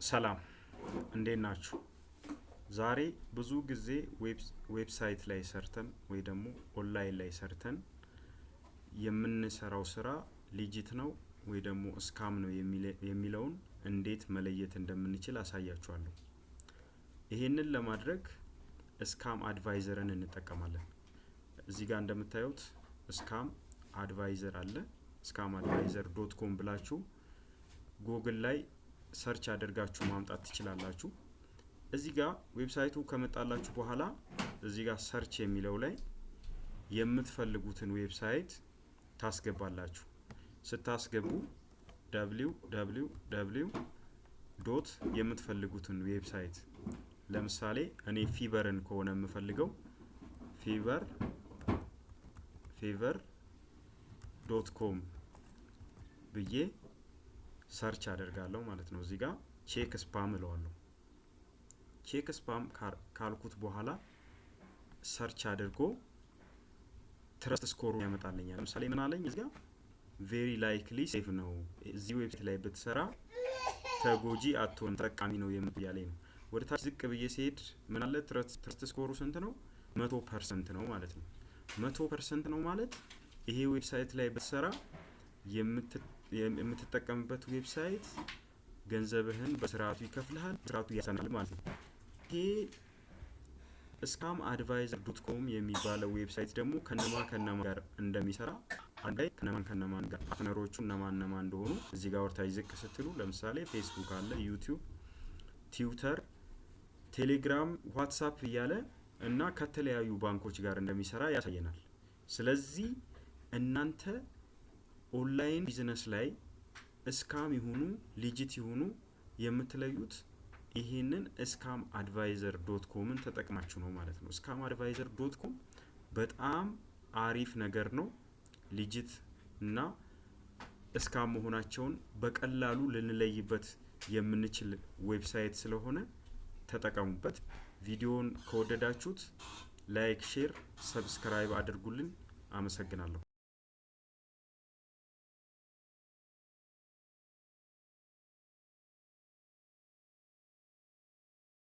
ሰላም እንዴት ናችሁ? ዛሬ ብዙ ጊዜ ዌብሳይት ላይ ሰርተን ወይ ደግሞ ኦንላይን ላይ ሰርተን የምንሰራው ስራ ሊጂት ነው ወይ ደግሞ ስካም ነው የሚለውን እንዴት መለየት እንደምንችል አሳያችኋለሁ። ይሄንን ለማድረግ ስካም አድቫይዘርን እንጠቀማለን። እዚህ ጋር እንደምታዩት ስካም አድቫይዘር አለ። scamadvisor.com ብላችሁ ጉግል ላይ ሰርች አድርጋችሁ ማምጣት ትችላላችሁ። እዚህ ጋር ዌብሳይቱ ከመጣላችሁ በኋላ እዚህ ጋር ሰርች የሚለው ላይ የምትፈልጉትን ዌብሳይት ታስገባላችሁ። ስታስገቡ www የምትፈልጉትን ዌብሳይት ለምሳሌ እኔ ፊቨርን ከሆነ የምፈልገው fiver.com ብዬ ሰርች አደርጋለሁ ማለት ነው። እዚህ ጋር ቼክ ስፓም እለዋለሁ። ቼክ ስፓም ካልኩት በኋላ ሰርች አድርጎ ትረስት ስኮሩ ያመጣልኛል። ለምሳሌ ምን አለኝ እዚህ ጋር ቬሪ ላይክሊ ሴፍ ነው፣ እዚህ ዌብሳይት ላይ ብትሰራ ተጎጂ አትሆን ተጠቃሚ ነው የሚያለኝ ነው። ወደ ታች ዝቅ ብዬ ሲሄድ ምን አለ ትረስት ስኮሩ ስንት ነው? 100% ነው ማለት ነው። 100% ነው ማለት ይሄ ዌብሳይት ላይ ብትሰራ የምትጠቀምበት ዌብሳይት ገንዘብህን በስርዓቱ ይከፍልሃል፣ ስርዓቱ ያሰናል ማለት ነው። ይሄ scamadvisor.com የሚባለው ዌብሳይት ደግሞ ከነማ ጋር እንደሚሰራ አንዳይ ከነማን ጋር ፓርትነሮቹ እነማን እንደሆኑ እዚህ ጋር ወርታች ዝቅ ስትሉ ለምሳሌ ፌስቡክ አለ፣ ዩቲዩብ፣ ትዊተር፣ ቴሌግራም፣ ዋትስአፕ እያለ እና ከተለያዩ ባንኮች ጋር እንደሚሰራ ያሳየናል። ስለዚህ እናንተ ኦንላይን ቢዝነስ ላይ ስካም ይሁኑ ሊጂት ይሁኑ የምትለዩት ይሄንን scamadvisor.comን ተጠቅማችሁ ነው ማለት ነው። scamadvisor.com በጣም አሪፍ ነገር ነው። ሊጂት እና ስካም መሆናቸውን በቀላሉ ልንለይበት የምንችል ዌብሳይት ስለሆነ ተጠቀሙበት። ቪዲዮውን ከወደዳችሁት ላይክ፣ ሼር፣ ሰብስክራይብ አድርጉልን። አመሰግናለሁ።